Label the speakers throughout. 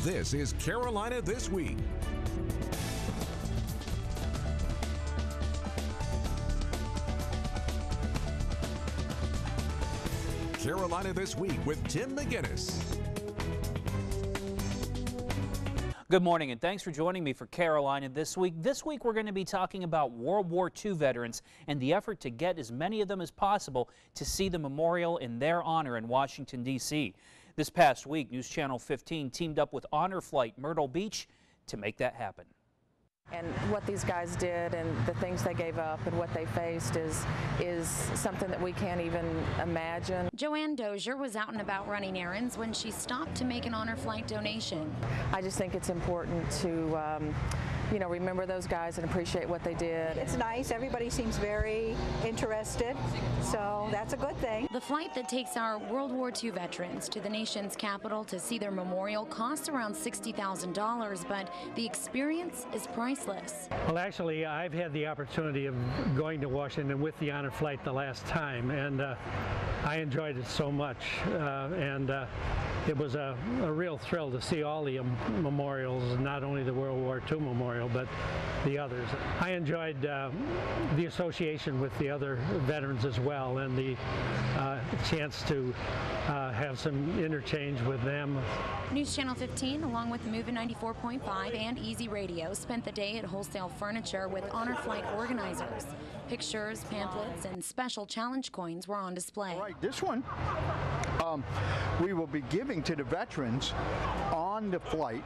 Speaker 1: This is Carolina This Week. Carolina This Week with Tim McGinnis.
Speaker 2: Good morning and thanks for joining me for Carolina This Week. This week we're going to be talking about World War II veterans and the effort to get as many of them as possible to see the memorial in their honor in Washington, D.C. This past week, News Channel 15 teamed up with Honor Flight Myrtle Beach to make that happen.
Speaker 3: And what these guys did and the things they gave up and what they faced is something that we can't even imagine.
Speaker 4: Joanne Dozier was out and about running errands when she stopped to make an Honor Flight donation.
Speaker 3: I just think it's important to remember those guys and appreciate what they did.
Speaker 5: It's nice. Everybody seems very interested, so that's a good thing.
Speaker 4: The flight that takes our World War II veterans to the nation's capital to see their memorial costs around $60,000, but the experience is priceless.
Speaker 6: Well, actually, I've had the opportunity of going to Washington with the Honor Flight the last time, and I enjoyed it so much, it was a real thrill to see all the memorials, not only the World War II memorial, but the others. I enjoyed the association with the other veterans as well, and the chance to have some interchange with them.
Speaker 4: News Channel 15, along with Movin' 94.5 and Easy Radio, spent the day at Wholesale Furniture with Honor Flight organizers. Pictures, pamphlets, and special challenge coins were on display.
Speaker 7: All right, this one we will be giving to the veterans on the flight,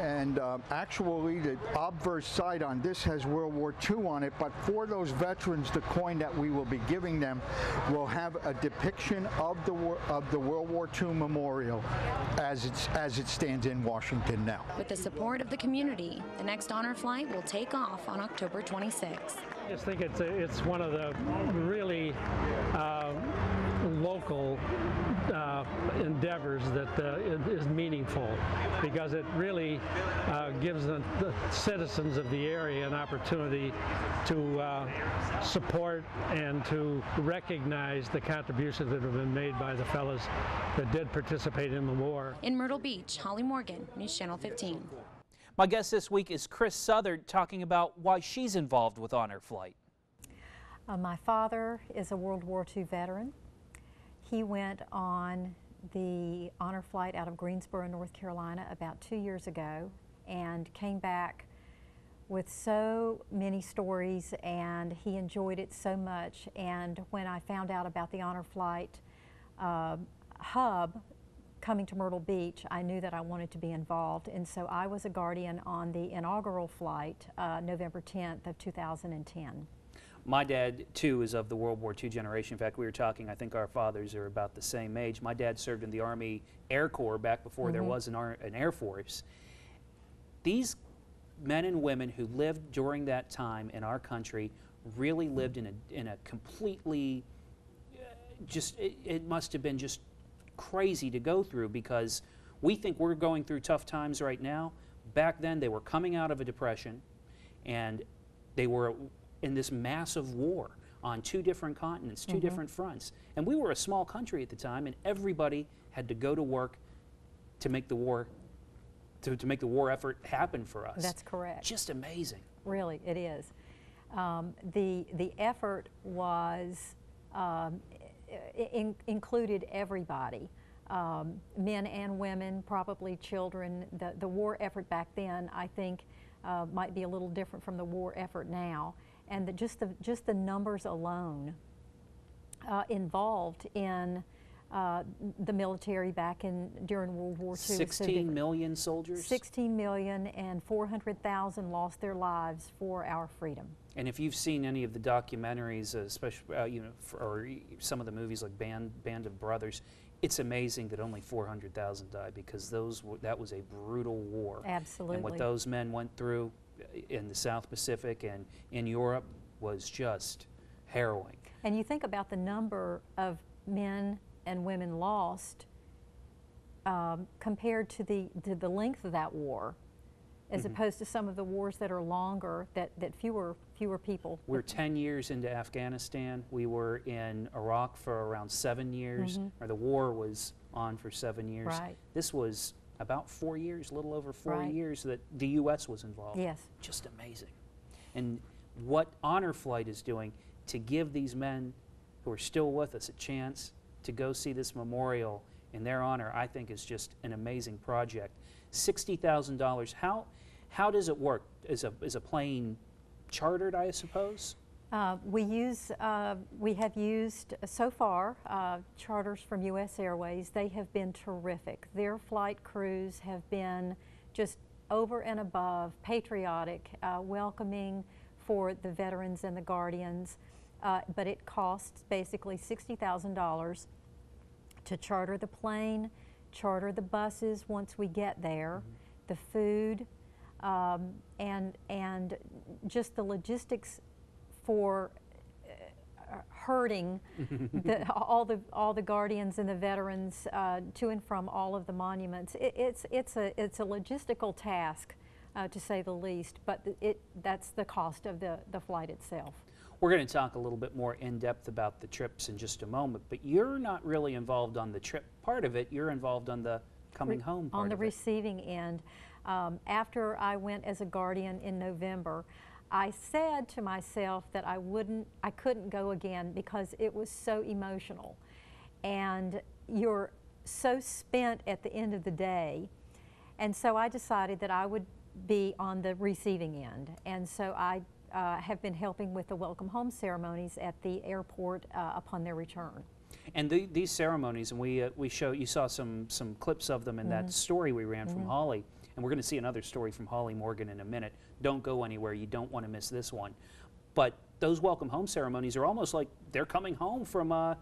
Speaker 7: and actually the obverse side on this has World War II on it, but for those veterans, the coin that we will be giving them will have a depiction of the World War II memorial as it stands in Washington now.
Speaker 4: With the support of the community, the next Honor Flight will take off on October 26th.
Speaker 6: I just think it's one of the really local endeavors that is meaningful, because it really gives the citizens of the area an opportunity to support and to recognize the contributions that have been made by the fellows that did participate in the war.
Speaker 4: In Myrtle Beach, Holly Morgan, News Channel 15.
Speaker 2: My guest this week is Kris Southard, talking about why she's involved with Honor Flight.
Speaker 8: My father is a World War II veteran. He went on the Honor Flight out of Greensboro, North Carolina about 2 years ago and came back with so many stories, and he enjoyed it so much. And when I found out about the Honor Flight hub coming to Myrtle Beach, I knew that I wanted to be involved, and so I was a guardian on the inaugural flight, November 10th of 2010.
Speaker 2: My dad, too, is of the World War II generation. In fact, we were talking, I think our fathers are about the same age. My dad served in the Army Air Corps back before there was an Air Force. These men and women who lived during that time in our country really lived in a completely, it must have been just crazy to go through, because we think we're going through tough times right now. Back then, they were coming out of a depression, and they were in this massive war on two different continents, two different fronts. And we were a small country at the time, and everybody had to go to work to make the war, to make the war effort happen for us.
Speaker 8: That's correct.
Speaker 2: Just amazing.
Speaker 8: Really, it is. The effort was included everybody, men and women, probably children. The war effort back then, I think, might be a little different from the war effort now. And just the numbers alone involved in the military back during World War II.
Speaker 2: 16 million soldiers?
Speaker 8: 16 million, and 400,000 lost their lives for our freedom.
Speaker 2: And if you've seen any of the documentaries, especially or some of the movies like Band of Brothers, it's amazing that only 400,000 died, because that was a brutal war.
Speaker 8: Absolutely.
Speaker 2: And what those men went through in the South Pacific and in Europe was just harrowing.
Speaker 8: And you think about the number of men and women lost compared to the length of that war, as opposed to some of the wars that are longer, that fewer people.
Speaker 2: We're 10 years into Afghanistan. We were in Iraq for around 7 years, or the war was on for 7 years.
Speaker 8: Right.
Speaker 2: This was about 4 years, a little over 4
Speaker 8: Right.
Speaker 2: years that the U.S. was involved.
Speaker 8: Yes.
Speaker 2: Just amazing. And what Honor Flight is doing to give these men who are still with us a chance to go see this memorial in their honor, I think is just an amazing project. $60,000, how does it work? Is a plane chartered, I suppose?
Speaker 8: We have used so far charters from U.S. Airways. They have been terrific. Their flight crews have been just over and above patriotic, welcoming for the veterans and the guardians. But it costs basically $60,000 to charter the plane, charter the buses once we get there, the food, and just the logistics for herding all the guardians and the veterans to and from all of the monuments. It's a logistical task, to say the least, but that's the cost of the flight itself.
Speaker 2: We're going to talk a little bit more in depth about the trips in just a moment, but you're not really involved on the trip part of it. You're involved on the coming home part
Speaker 8: on the
Speaker 2: of it.
Speaker 8: receiving end. After I went as a guardian in November, I said to myself that I couldn't go again because it was so emotional. And you're so spent at the end of the day. And so I decided that I would be on the receiving end. And so I have been helping with the welcome home ceremonies at the airport upon their return.
Speaker 2: And these ceremonies, and you saw some clips of them in that story we ran from Holly, and we're going to see another story from Holly Morgan in a minute. Don't go anywhere. You don't want to miss this one. But those welcome home ceremonies are almost like they're coming home from the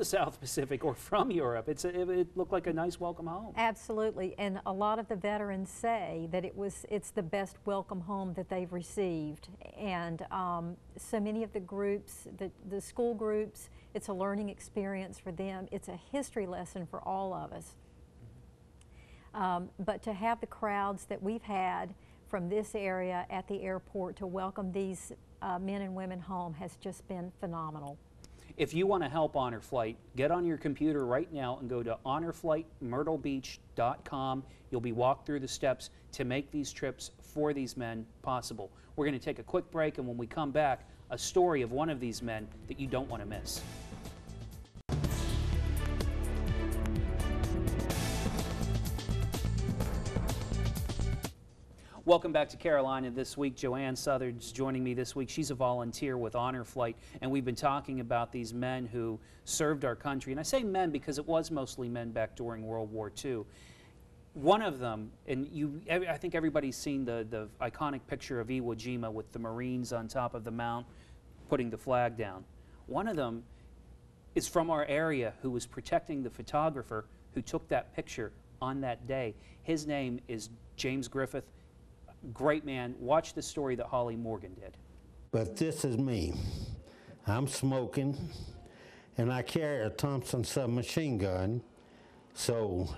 Speaker 2: South Pacific or from Europe. It looked like a nice welcome home.
Speaker 8: Absolutely, and a lot of the veterans say that it's the best welcome home that they've received. And so many of the groups, the school groups, it's a learning experience for them. It's a history lesson for all of us. But to have the crowds that we've had from this area at the airport to welcome these men and women home has just been phenomenal.
Speaker 2: If you want to help Honor Flight, get on your computer right now and go to honorflightmyrtlebeach.com. You'll be walked through the steps to make these trips for these men possible. We're going to take a quick break, and when we come back, a story of one of these men that you don't want to miss. Welcome back to Carolina This Week. Joanne Southard's joining me this week. She's a volunteer with Honor Flight, and we've been talking about these men who served our country. And I say men because it was mostly men back during World War II. One of them, and I think everybody's seen the iconic picture of Iwo Jima with the Marines on top of the mount putting the flag down. One of them is from our area who was protecting the photographer who took that picture on that day. His name is James Griffith. Great man. Watch the story that Holly Morgan did.
Speaker 9: But this is me. I'm smoking, and I carry a Thompson submachine gun, so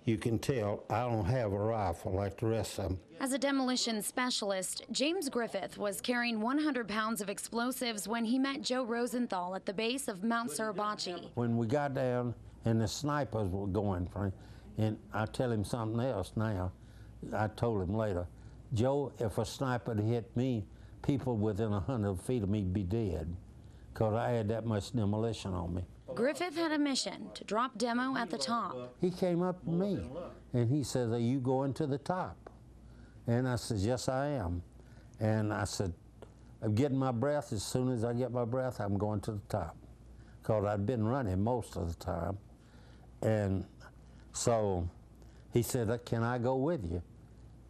Speaker 9: you can tell I don't have a rifle like the rest of them.
Speaker 4: As a demolition specialist, James Griffith was carrying 100 pounds of explosives when he met Joe Rosenthal at the base of Mount Suribachi.
Speaker 9: When we got down and the snipers were going for him, and I tell him something else now, I told him later, Joe, if a sniper had hit me, people within 100 feet of me be dead, because I had that much demolition on me.
Speaker 4: Griffith had a mission to drop demo at the top.
Speaker 9: He came up to me, and he says, are you going to the top? And I said, yes, I am. And I said, I'm getting my breath. As soon as I get my breath, I'm going to the top, because I'd been running most of the time. And so he said, can I go with you?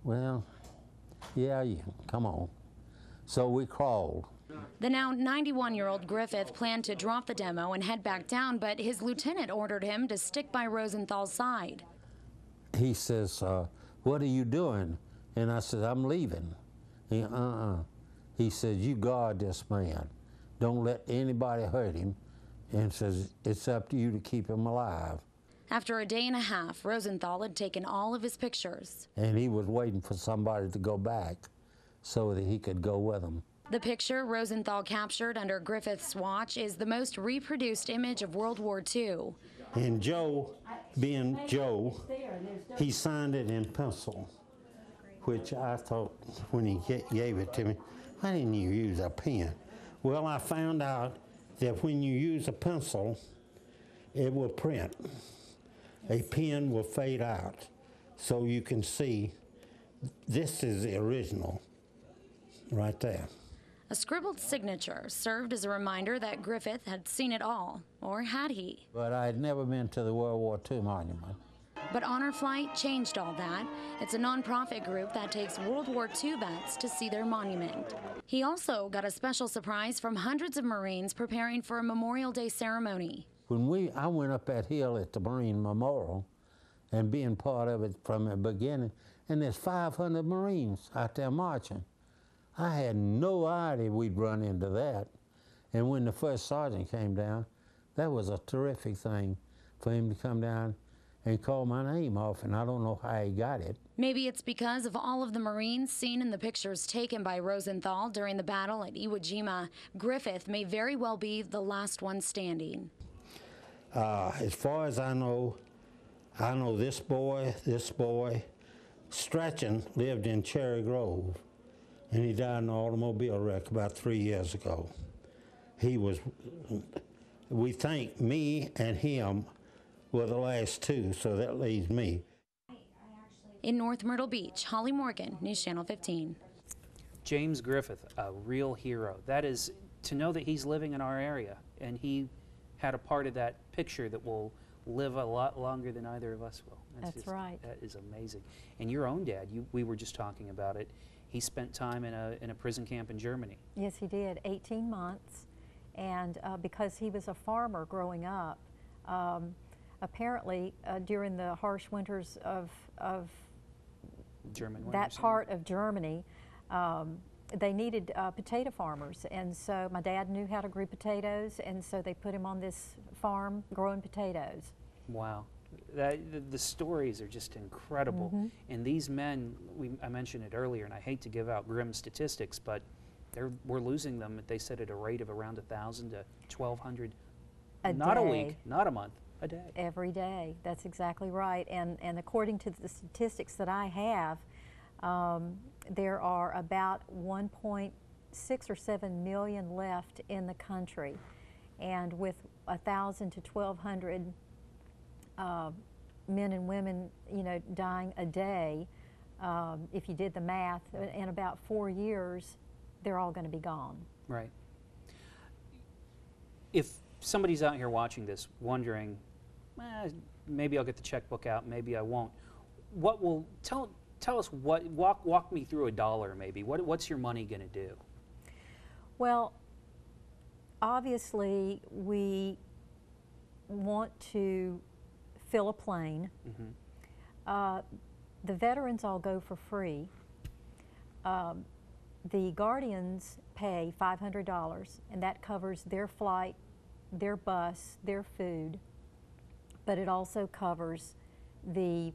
Speaker 9: Well, yeah, you can. Come on. So we crawled.
Speaker 4: The now 91-year-old Griffith planned to drop the demo and head back down, but his lieutenant ordered him to stick by Rosenthal's side.
Speaker 9: He says, what are you doing? And I said, I'm leaving. He says, you guard this man. Don't let anybody hurt him. And says, it's up to you to keep him alive.
Speaker 4: After a day and a half, Rosenthal had taken all of his pictures.
Speaker 9: And he was waiting for somebody to go back so that he could go with him.
Speaker 4: The picture Rosenthal captured under Griffith's watch is the most reproduced image of World War II.
Speaker 9: And Joe, being Joe, he signed it in pencil, which I thought when he gave it to me, why didn't you use a pen? Well, I found out that when you use a pencil, it will print. A pen will fade out. So you can see this is the original right there.
Speaker 4: A scribbled signature served as a reminder that Griffith had seen it all, or had he?
Speaker 9: But I had never been to the World War II monument.
Speaker 4: But Honor Flight changed all that. It's a nonprofit group that takes World War II vets to see their monument. He also got a special surprise from hundreds of Marines preparing for a Memorial Day ceremony.
Speaker 9: When I went up that hill at the Marine Memorial and being part of it from the beginning, and there's 500 Marines out there marching. I had no idea we'd run into that. And when the first sergeant came down, that was a terrific thing for him to come down and call my name off, and I don't know how he got it.
Speaker 4: Maybe it's because of all of the Marines seen in the pictures taken by Rosenthal during the battle at Iwo Jima. Griffith may very well be the last one standing.
Speaker 9: As far as I know this boy, Strachan lived in Cherry Grove, and he died in an automobile wreck about 3 years ago. We think me and him were the last two, so that leaves me.
Speaker 4: In North Myrtle Beach, Holly Morgan, News Channel 15.
Speaker 2: James Griffith, a real hero. That is, to know that he's living in our area, and he had a part of that picture that will live a lot longer than either of us will.
Speaker 8: That's right.
Speaker 2: That is amazing. And your own dad, we were just talking about it, he spent time in a prison camp in Germany.
Speaker 8: Yes, he did, 18 months. And because he was a farmer growing up, apparently during the harsh winters of that part of Germany, they needed potato farmers, and so my dad knew how to grow potatoes, and so they put him on this farm growing potatoes.
Speaker 2: Wow. The stories are just incredible.
Speaker 8: Mm-hmm.
Speaker 2: And these men, I mentioned it earlier, and I hate to give out grim statistics, but we're losing them, they said, at a rate of around 1,000 to 1,200. Not a week, not a month, a day.
Speaker 8: Every day, that's exactly right. And according to the statistics that I have, there are about 1.6 or 7 million left in the country. And with 1,000 to 1,200 men and women, dying a day, if you did the math, in about 4 years, they're all going to be gone. Right.
Speaker 2: If somebody's out here watching this wondering, maybe I'll get the checkbook out, maybe I won't, what will, tell us walk me through a dollar maybe. What's your money going to do?
Speaker 8: Well, obviously we want to fill a plane. Mm-hmm. The veterans all go for free. The Guardians pay $500, and that covers their flight, their bus, their food, but it also covers the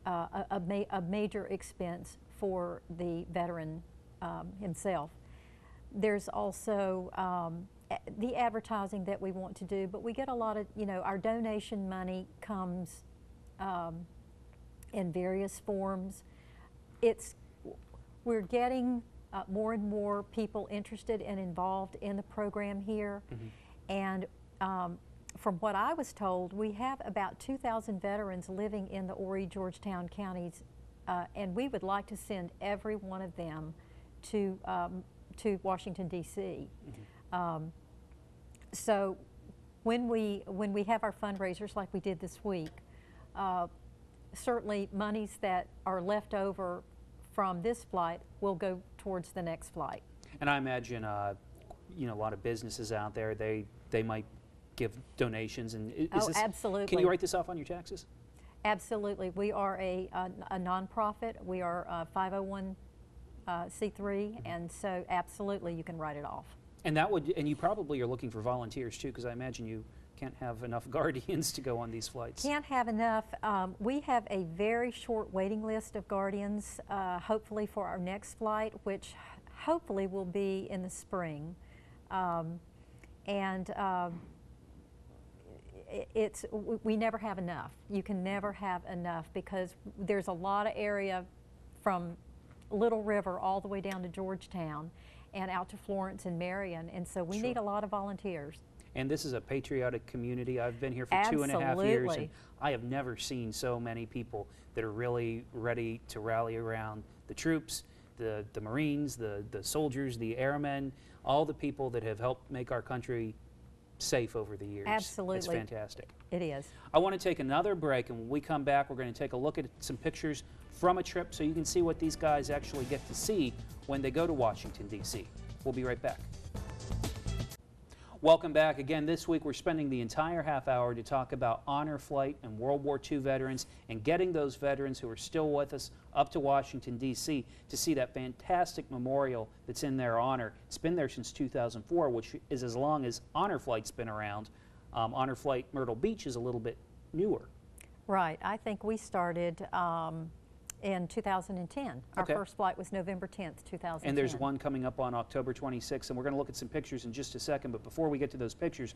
Speaker 8: a major expense for the veteran himself. There's also the advertising that we want to do, but we get a lot of, our donation money comes in various forms. We're getting more and more people interested and involved in the program here. Mm-hmm. And from what I was told, we have about 2,000 veterans living in the Horry, Georgetown counties, and we would like to send every one of them to Washington, D.C. Mm-hmm. So when we have our fundraisers like we did this week, certainly monies that are left over from this flight will go towards the next flight.
Speaker 2: And I imagine, a lot of businesses out there, they might give donations. And
Speaker 8: absolutely.
Speaker 2: Can you write this off on your taxes?
Speaker 8: Absolutely. We are a nonprofit. We are a 501c3, mm-hmm. and so absolutely you can write it off. And
Speaker 2: and you probably are looking for volunteers too, because I imagine you can't have enough guardians to go on these flights.
Speaker 8: Can't have enough. We have a very short waiting list of guardians, hopefully for our next flight, which hopefully will be in the spring. we never have enough. You can never have enough because there's a lot of area from Little River all the way down to Georgetown and out to Florence and Marion, and so we need a lot of volunteers.
Speaker 2: And this is a patriotic community. I've been here for
Speaker 8: Absolutely.
Speaker 2: 2.5 years, and I have never seen so many people that are really ready to rally around the troops, the Marines, the soldiers, the airmen, all the people that have helped make our country safe over the years.
Speaker 8: Absolutely.
Speaker 2: It's fantastic.
Speaker 8: It is.
Speaker 2: I want to take another break, and when we come back, we're going to take a look at some pictures from a trip so you can see what these guys actually get to see when they go to Washington, D.C. We'll be right back. Welcome back. Again, this week we're spending the entire half hour to talk about Honor Flight and World War II veterans and getting those veterans who are still with us up to Washington, D.C. to see that fantastic memorial that's in their honor. It's been there since 2004, which is as long as Honor Flight's been around. Honor Flight Myrtle Beach is a little bit newer.
Speaker 8: Right. I think we started in 2010. Our first flight was November 10th, 2010.
Speaker 2: And there's one coming up on October 26th, and we're going to look at some pictures in just a second. But before we get to those pictures,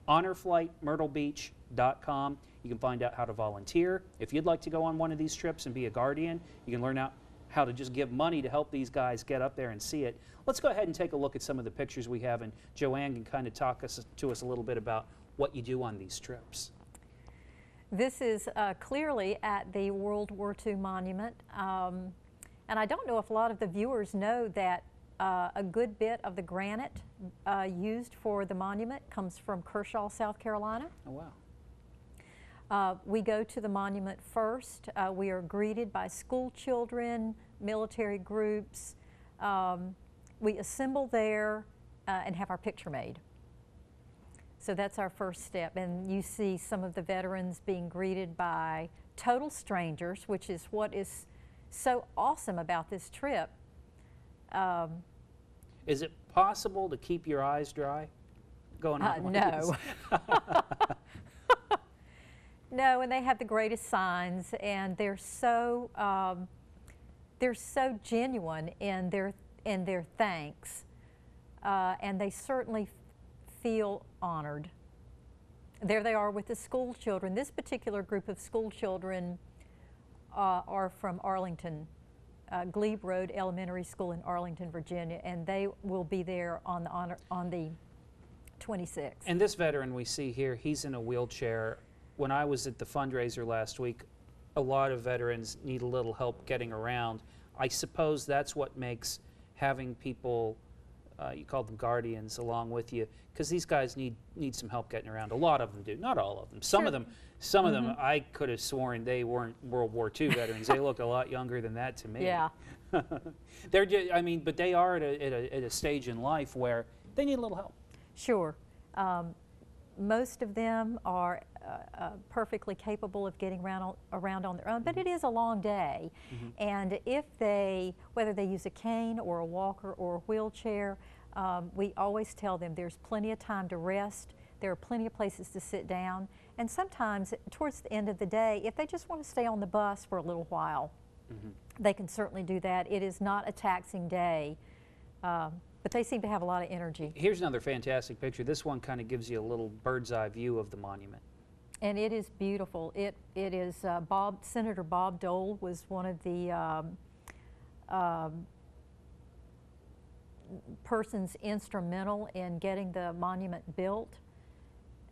Speaker 2: honorflightmyrtlebeach.com. You can find out how to volunteer. If you'd like to go on one of these trips and be a guardian, you can learn out how to just give money to help these guys get up there and see it. Let's go ahead and take a look at some of the pictures we have, and Joanne can kind of talk to us a little bit about what you do on these trips.
Speaker 8: This is clearly at the World War II monument, and I don't know if a lot of the viewers know that a good bit of the granite used for the monument comes from Kershaw, South Carolina.
Speaker 2: Oh, wow.
Speaker 8: We go to the monument first. We are greeted by school children, military groups. We assemble there and have our picture made. So that's our first step, and you see some of the veterans being greeted by total strangers, which is what is so awesome about this trip.
Speaker 2: Is it possible to keep your eyes dry going on?
Speaker 8: No. No, and they have the greatest signs, and they're so genuine in their thanks, and they certainly feel honored. There they are with the school children. This particular group of school children are from Arlington, Glebe Road Elementary School in Arlington, Virginia, and they will be there on the 26th.
Speaker 2: And this veteran we see here, he's in a wheelchair. When I was at the fundraiser last week, a lot of veterans need a little help getting around. I suppose that's what makes having people, you call them guardians, along with you, because these guys need some help getting around. A lot of them do, not all of them. Some of them, I could have sworn they weren't World War II veterans. They look a lot younger than that to me.
Speaker 8: Yeah.
Speaker 2: They're just, I mean, but they are at a stage in life where they need a little help.
Speaker 8: Sure. Most of them are perfectly capable of getting around on their own, but it is a long day. And if whether they use a cane or a walker or a wheelchair, we always tell them there's plenty of time to rest, there are plenty of places to sit down, and sometimes towards the end of the day, if they just want to stay on the bus for a little while, they can certainly do that. It is not a taxing day, but they seem to have a lot of energy.
Speaker 2: Here's another fantastic picture. This one kind of gives you a little bird's eye view of the monument.
Speaker 8: And it is beautiful. It is Senator Bob Dole was one of the persons instrumental in getting the monument built.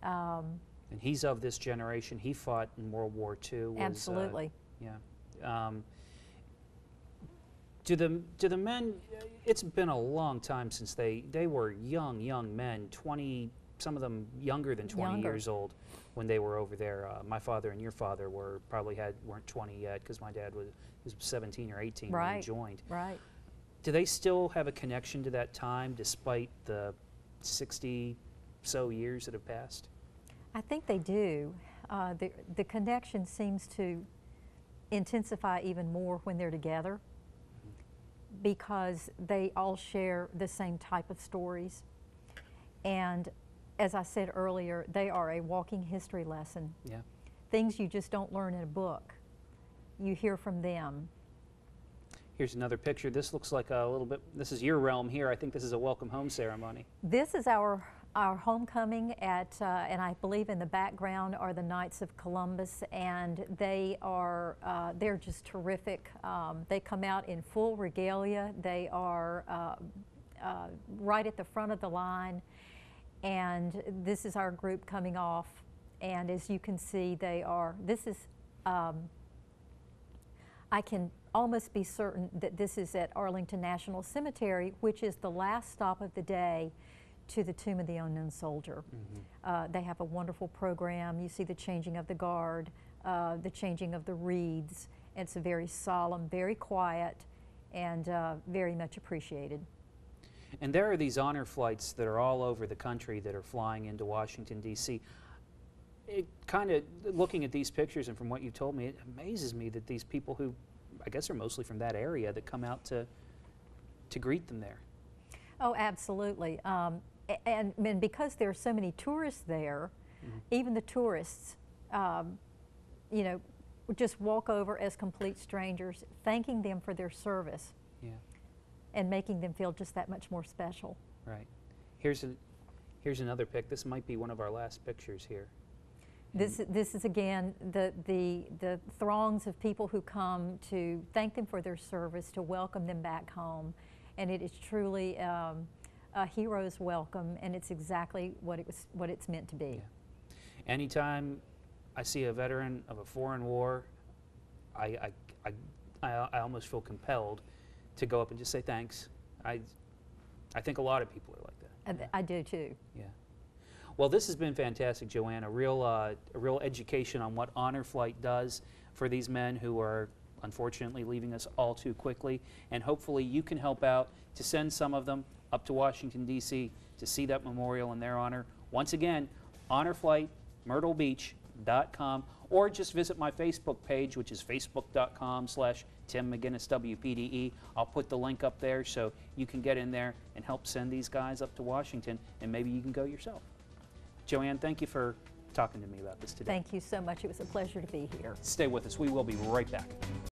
Speaker 2: And he's of this generation. He fought in World War II.
Speaker 8: Absolutely.
Speaker 2: Yeah. Do the men, it's been a long time since they were young men, 20, some of them younger than 20 years old when they were over there. My father and your father weren't 20 yet, because my dad was 17 or 18 when he joined.
Speaker 8: Right.
Speaker 2: Do they still have a connection to that time despite the 60 so years that have passed?
Speaker 8: I think they do. The connection seems to intensify even more when they're together, because they all share the same type of stories. And as I said earlier, they are a walking history lesson.
Speaker 2: Yeah.
Speaker 8: Things you just don't learn in a book. You hear from them.
Speaker 2: Here's another picture. This looks like a little bit, this is your realm here. I think this is a welcome home ceremony.
Speaker 8: This is our our homecoming at, and I believe in the background are the Knights of Columbus, and they are, they're just terrific. They come out in full regalia. They are right at the front of the line, and this is our group coming off, and as you can see, they are, this is, I can almost be certain that this is at Arlington National Cemetery, which is the last stop of the day to the Tomb of the Unknown Soldier. They have a wonderful program. You see the changing of the guard, the changing of the wreaths. It's a very solemn, very quiet, and very much appreciated.
Speaker 2: And there are these honor flights that are all over the country that are flying into Washington, D.C. It kind of, looking at these pictures and from what you told me, it amazes me that these people who, I guess are mostly from that area, that come out to greet them there. Oh,
Speaker 8: absolutely. And because there are so many tourists there, even the tourists, you know, just walk over as complete strangers, thanking them for their service.
Speaker 2: Yeah.
Speaker 8: And making them feel just that much more special.
Speaker 2: Right. Here's another pic. This might be one of our last pictures here.
Speaker 8: This is again the throngs of people who come to thank them for their service, to welcome them back home, and it is truly a hero's welcome, and it's exactly what it's meant to be.
Speaker 2: Yeah. Anytime I see a veteran of a foreign war, I almost feel compelled to go up and just say thanks. I think a lot of people are like that.
Speaker 8: I do too.
Speaker 2: Yeah. Well, this has been fantastic, Joanne. A real education on what Honor Flight does for these men who are unfortunately leaving us all too quickly. And hopefully you can help out to send some of them up to Washington, D.C. to see that memorial in their honor. Once again, Honor Flight Myrtle Beach.com, or just visit my Facebook page, which is facebook.com/Tim McGinnis WPDE. I'll put the link up there so you can get in there and help send these guys up to Washington, and maybe you can go yourself. Joanne, thank you for talking to me about this today.
Speaker 8: Thank you so much. It was a pleasure to be here.
Speaker 2: Stay with us. We will be right back.